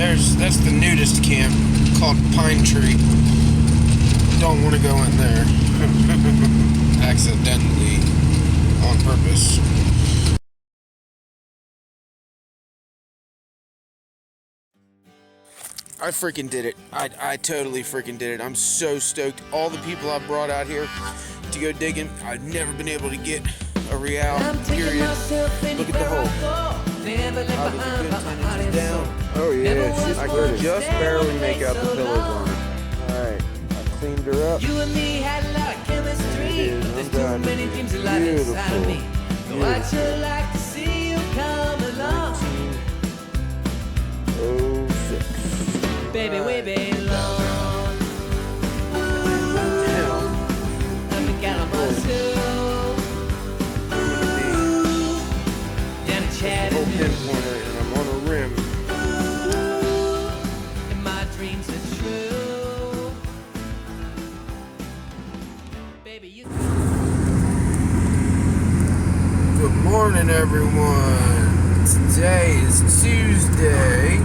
That's the nudist camp called Pine Tree. Don't want to go in there. Accidentally. On purpose. I freaking did it. I totally freaking did it. I'm so stoked. All the people I brought out here to go digging, I've never been able to get a real, period. Look at the hole. Oh yeah, I could just barely make out the pillows on it. Alright, I cleaned her up. You and me had a lot of chemistry, but there's too many dreams alive inside me. So I'd sure like to see you come along. 1906. Baby, we belong. Whole pinpointer, and I'm on a rim. And my dreams are true. Baby, you. Good morning, everyone. Today is Tuesday,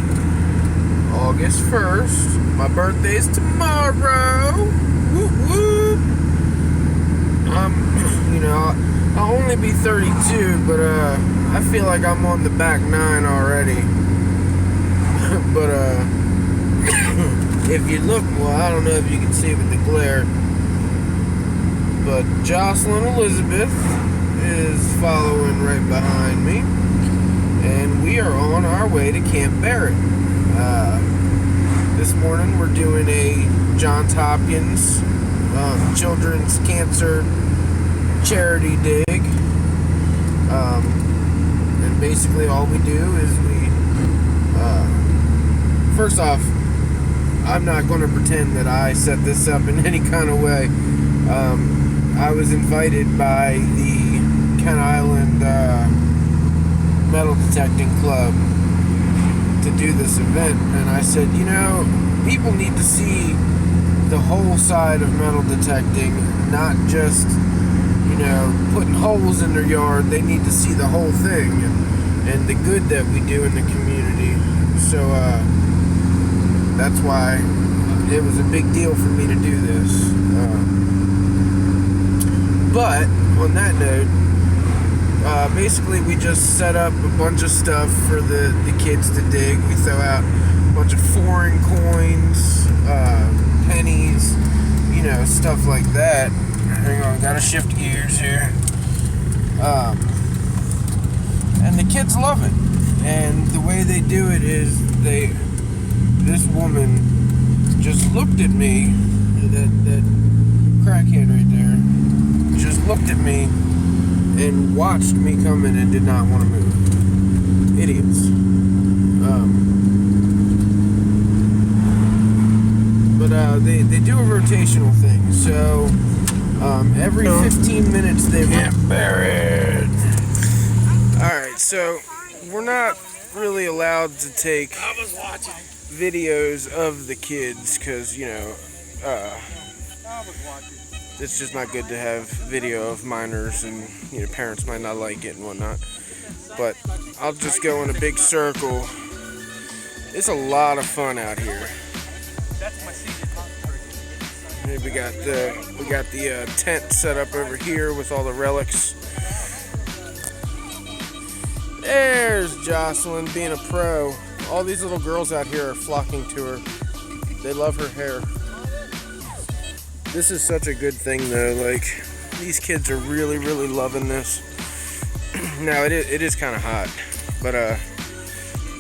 August 1st. My birthday is tomorrow. Whoop whoop. I'll only be 32, but I feel like I'm on the back nine already. But if you look, well, I don't know if you can see with the glare, but Jocelyn Elizabeth is following right behind me, and we are on our way to Camp Barrett. This morning we're doing a Johns Hopkins children's cancer charity dig. And basically all we do is first off, I'm not going to pretend that I set this up in any kind of way. I was invited by the Kent Island Metal Detecting Club to do this event, and I said, people need to see the whole side of metal detecting, not just putting holes in their yard. They need to see the whole thing and the good that we do in the community. So that's why it was a big deal for me to do this. But on that note, basically we just set up a bunch of stuff for the kids to dig. We throw out a bunch of foreign coins, pennies, stuff like that. Hang on, gotta shift gears here. And the kids love it. And the way they do it is this woman just looked at me, that crackhead right there, just looked at me and watched me come in and did not want to move. Idiots. But they do a rotational thing, so every 15 minutes they get buried. Alright, so we're not really allowed to take videos of the kids because, it's just not good to have video of minors, and parents might not like it and whatnot. But I'll just go in a big circle. It's a lot of fun out here. We got the tent set up over here with all the relics. There's Jocelyn being a pro. All these little girls out here are flocking to her. They love her hair. This is such a good thing though. Like, these kids are really, really loving this. Now it is kind of hot, but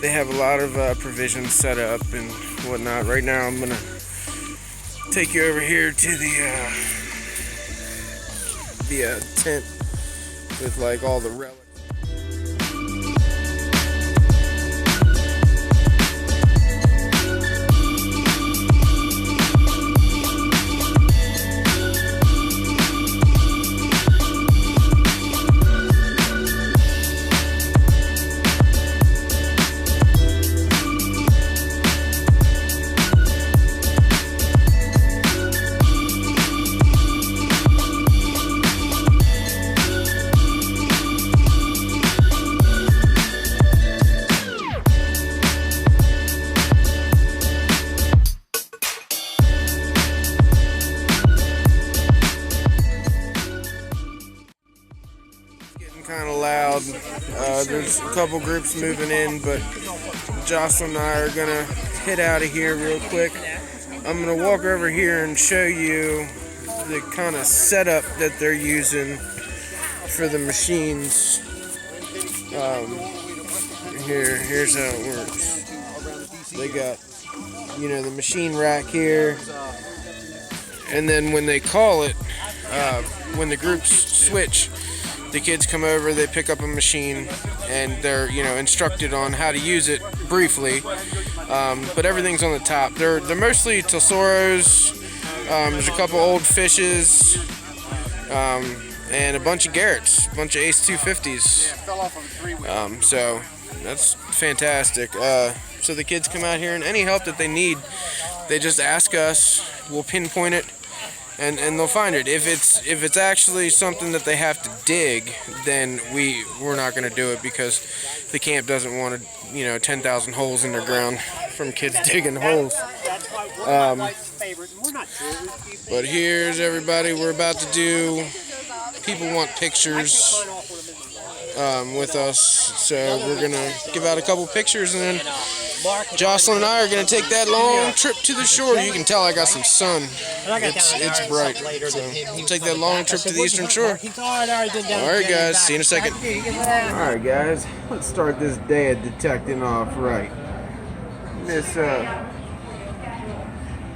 they have a lot of provisions set up and whatnot. Right now I'm gonna take you over here to the tent with like all the relics. kind of loud. There's a couple groups moving in, but Jocelyn and I are gonna head out of here real quick. I'm gonna walk over here and show you the kind of setup that they're using for the machines. Here's how it works. They got, the machine rack here, and then when they call it, when the groups switch, the kids come over, they pick up a machine, and they're, instructed on how to use it briefly. But everything's on the top. They're mostly Tesoros. There's a couple old fishes, and a bunch of Garretts, a bunch of Ace 250s. So that's fantastic. So the kids come out here, and any help that they need, they just ask us. We'll pinpoint it, and they'll find it. If it's actually something that they have to dig, then we're not going to do it, because the camp doesn't want 10,000 holes in their ground from kids digging holes. But here's everybody. We're about to do. People want pictures with us, so we're gonna give out a couple pictures, and then Jocelyn and I are gonna take that long trip to the shore. You can tell I got some sun. It's bright, so we'll take that long trip to the eastern shore. All right, guys. See you in a second. All right, guys. Let's start this day of detecting off right.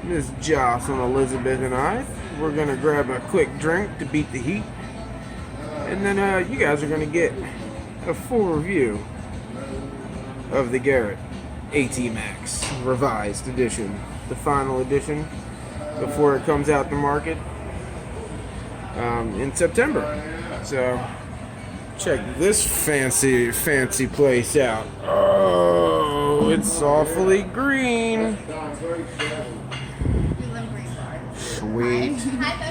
Miss Jocelyn, Elizabeth, and I, we're gonna grab a quick drink to beat the heat, and then you guys are gonna get a full review of the Garrett ATMax revised edition, the final edition, before it comes out to market in September. So check this fancy place out. Oh, it's awfully green. Sweet.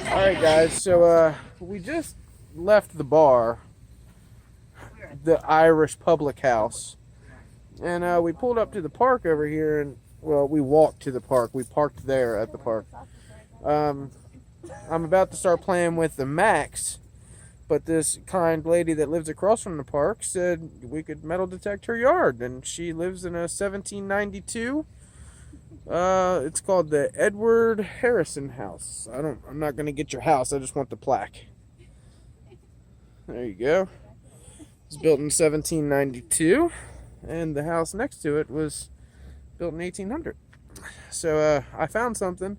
Alright, guys, so we just left the bar, the Irish Public House, and we pulled up to the park over here, and we walked to the park. We parked there at the park. I'm about to start playing with the Max, but this kind lady that lives across from the park said we could metal detect her yard, and she lives in a 1792. It's called the Edward Harrison House. I'm not gonna get your house. I just want the plaque. There you go. It's built in 1792, and the house next to it was built in 1800. So I found something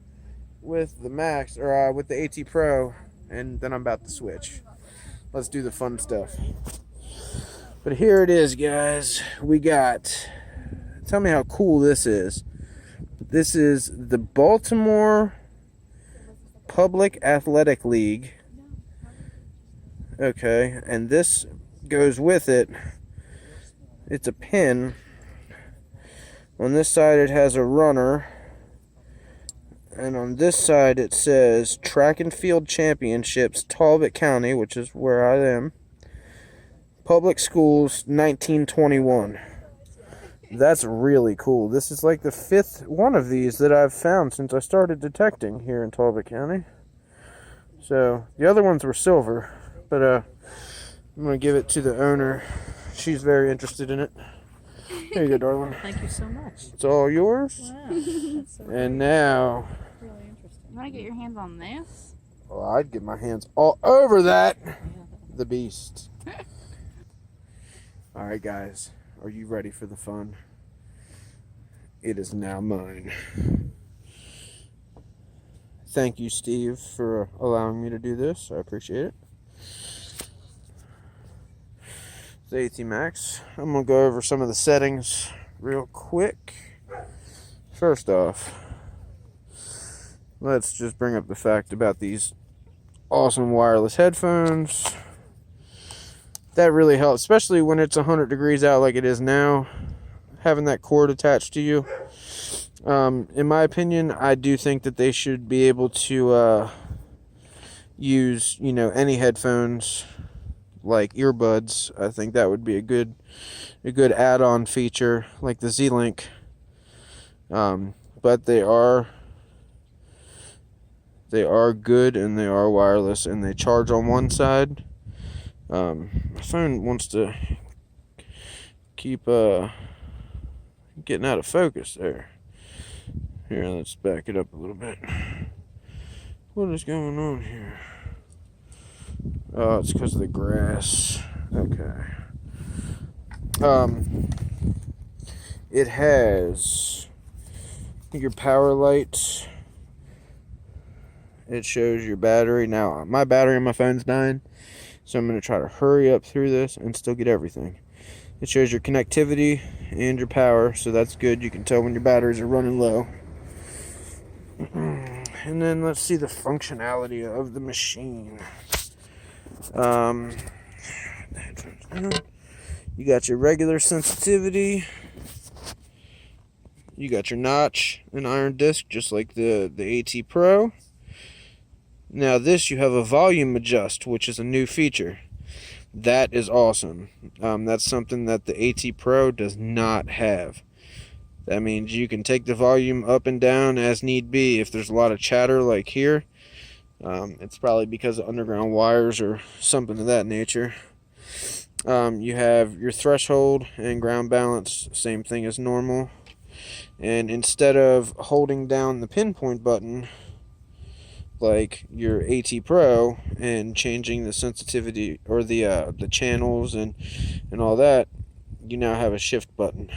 with the Max, or with the AT Pro, and then I'm about to switch. Let's do the fun stuff. But here it is, guys. We got. Tell me how cool this is. This is the Baltimore Public Athletic League. Okay, and this goes with it. It's a pin. On this side it has a runner. And on this side it says Track and Field Championships, Talbot County, which is where I am. Public Schools, 1921. That's really cool. This is like the 5th one of these that I've found since I started detecting here in Talbot County. So, the other ones were silver, but I'm going to give it to the owner. She's very interested in it. There you go, darling. Thank you so much. It's all yours. Wow. That's so and now... really interesting. You want to get your hands on this? Well, I'd get my hands all over that. The beast. Alright, guys. Are you ready for the fun? It is now mine. Thank you, Steve, for allowing me to do this. I appreciate it. The ATMax. I'm going to go over some of the settings real quick. First off, let's just bring up the fact about these awesome wireless headphones. That really helps, especially when it's 100 degrees out like it is now. Having that cord attached to you. In my opinion, I do think that they should be able to use, any headphones like earbuds. I think that would be a good add-on feature like the Z-Link. But they are good, and they are wireless, and they charge on one side. My phone wants to keep getting out of focus there. Here, let's back it up a little bit. What is going on here? Oh, it's because of the grass. Okay. It has your power lights. It shows your battery. Now, my battery on my phone's dying, so I'm going to try to hurry up through this and still get everything. It shows your connectivity and your power, so that's good. You can tell when your batteries are running low. And then let's see the functionality of the machine. You got your regular sensitivity. You got your notch and iron disc, just like the AT Pro. Now this, you have a volume adjust, which is a new feature. That is awesome. That's something that the AT Pro does not have. That means you can take the volume up and down as need be. If there's a lot of chatter like here, it's probably because of underground wires or something of that nature. You have your threshold and ground balance, same thing as normal. And instead of holding down the pinpoint button like your AT Pro and changing the sensitivity or the channels and all that, you now have a shift button.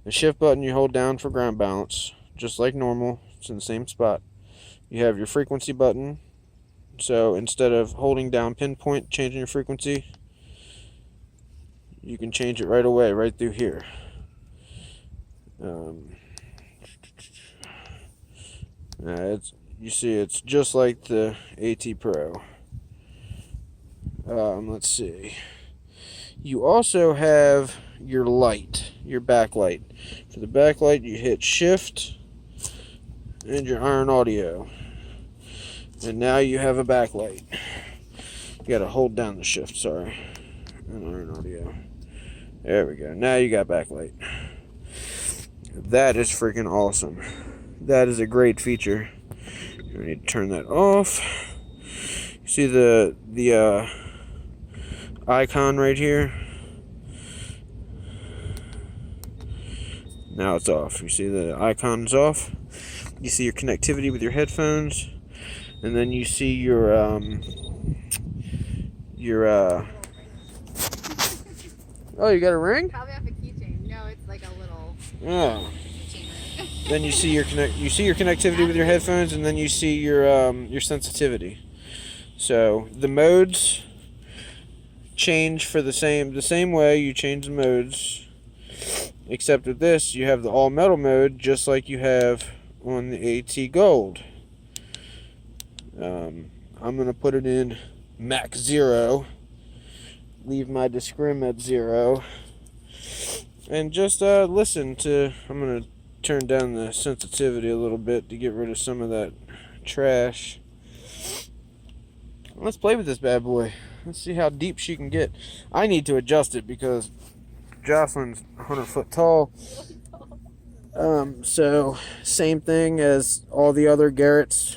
The shift button you hold down for ground balance, just like normal. It's in the same spot. You have your frequency button. So instead of holding down pinpoint, changing your frequency, you can change it right away, right through here. You see, it's just like the AT Pro. Let's see. You also have your light, your backlight. For the backlight, you hit shift and your iron audio. And now you have a backlight. You gotta hold down the shift, sorry. And iron audio. There we go. Now you got backlight. That is freaking awesome. That is a great feature. We need to turn that off. You see the icon right here? Now it's off. You see the icon's off. You see your connectivity with your headphones, and then you see your oh, you got a ring? Probably off a keychain. No, it's like a little Oh. keychain. Then you see your connectivity with your headphones, and then you see your sensitivity. So the modes change for the same way you change the modes, except with this you have the all metal mode, just like you have on the AT Gold. I'm gonna put it in Max 0. Leave my discrim at 0, and just listen to. I'm gonna turn down the sensitivity a little bit to get rid of some of that trash. Let's play with this bad boy. Let's see how deep she can get. I need to adjust it because Jocelyn's 100 foot tall. So same thing as all the other Garretts.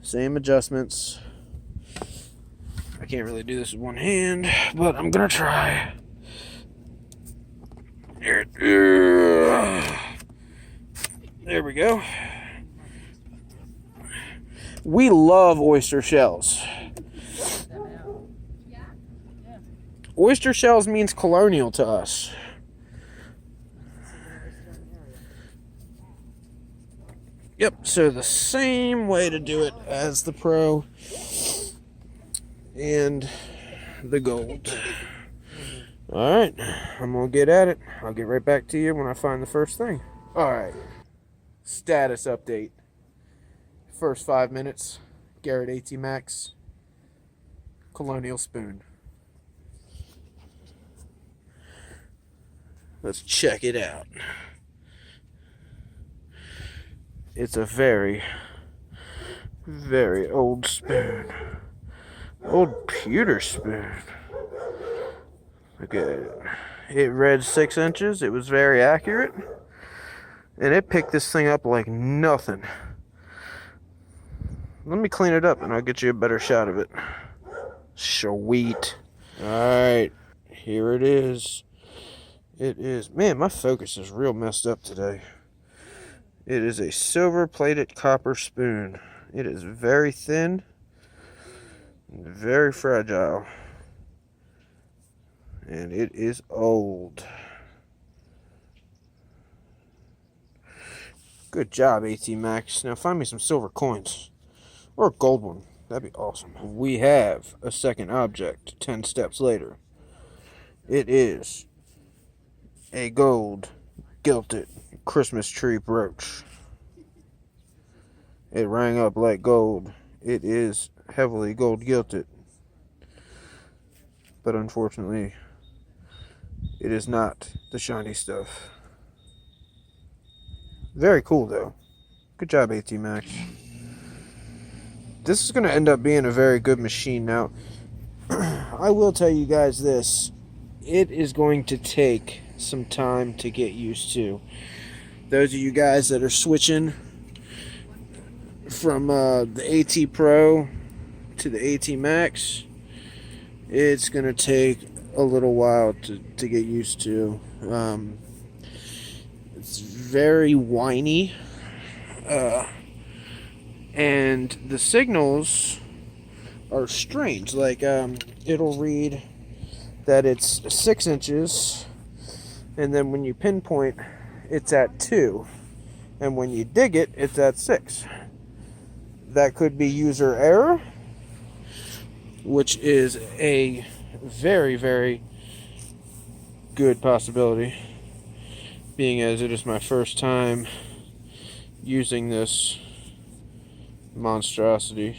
Same adjustments. I can't really do this with one hand, but I'm gonna try. There we go. We love oyster shells. Oyster shells means colonial to us. Yep, so the same way to do it as the Pro and the Gold. Alright, I'm going to get at it. I'll get right back to you when I find the first thing. Alright, status update. First 5 minutes, Garrett ATMax Colonial Spoon. Let's check it out. It's a very, very old spoon. Old pewter spoon. Look at it. It read 6 inches. It was very accurate. And it picked this thing up like nothing. Let me clean it up and I'll get you a better shot of it. Sweet. Alright, here it is. It is, man, my focus is real messed up today. It is a silver plated copper spoon. It is very thin, very fragile, and it is old. Good job, ATMax. Now find me some silver coins, or a gold one. That'd be awesome. We have a second object 10 steps later. It is a gold gilded Christmas tree brooch. It rang up like gold. It is heavily gold gilded, but unfortunately it is not the shiny stuff. Very cool though. Good job, ATMax. This is going to end up being a very good machine. Now I will tell you guys this, it is going to take some time to get used to. Those of you guys that are switching from the AT Pro to the ATMax, it's going to take a little while to get used to. It's very whiny, and the signals are strange. Like it'll read that it's 6 inches, and then when you pinpoint, it's at 2, and when you dig it, it's at 6. That could be user error, which is a very, very good possibility, being as it is my first time using this monstrosity.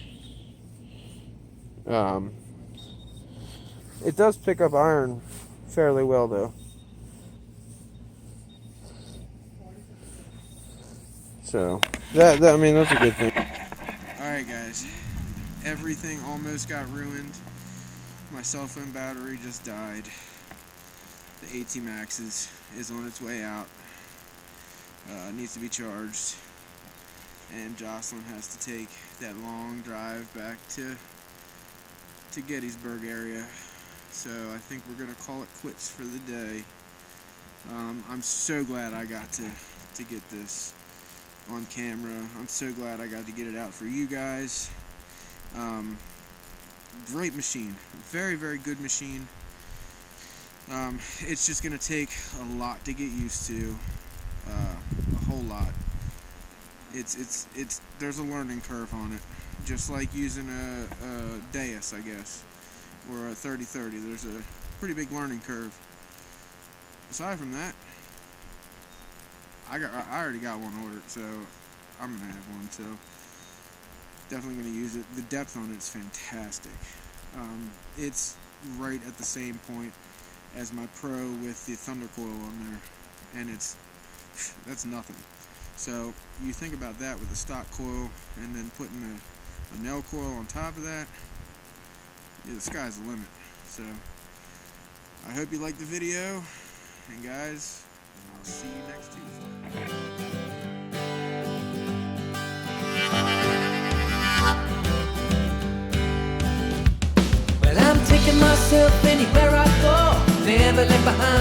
It does pick up iron fairly well though. So that I mean, that's a good thing. Alright guys, everything almost got ruined. My cell phone battery just died. The ATMax is on its way out. Needs to be charged. And Jocelyn has to take that long drive back to Gettysburg area. So I think we're gonna call it quits for the day. I'm so glad I got to get this on camera. I'm so glad I got to get it out for you guys. Great machine, very, very good machine. It's just gonna take a lot to get used to, a whole lot. There's a learning curve on it, just like using a Deus, I guess, or a 3030. There's a pretty big learning curve. Aside from that, I already got one ordered, so I'm gonna have one. So definitely gonna use it. The depth on it's fantastic. It's right at the same point as my Pro with the Thunder coil on there, and that's nothing. So you think about that with the stock coil, and then putting a nail coil on top of that, yeah, the sky's the limit. So I hope you liked the video, and guys, I'll see you next Tuesday. Well, I'm taking myself anywhere I go, never left behind.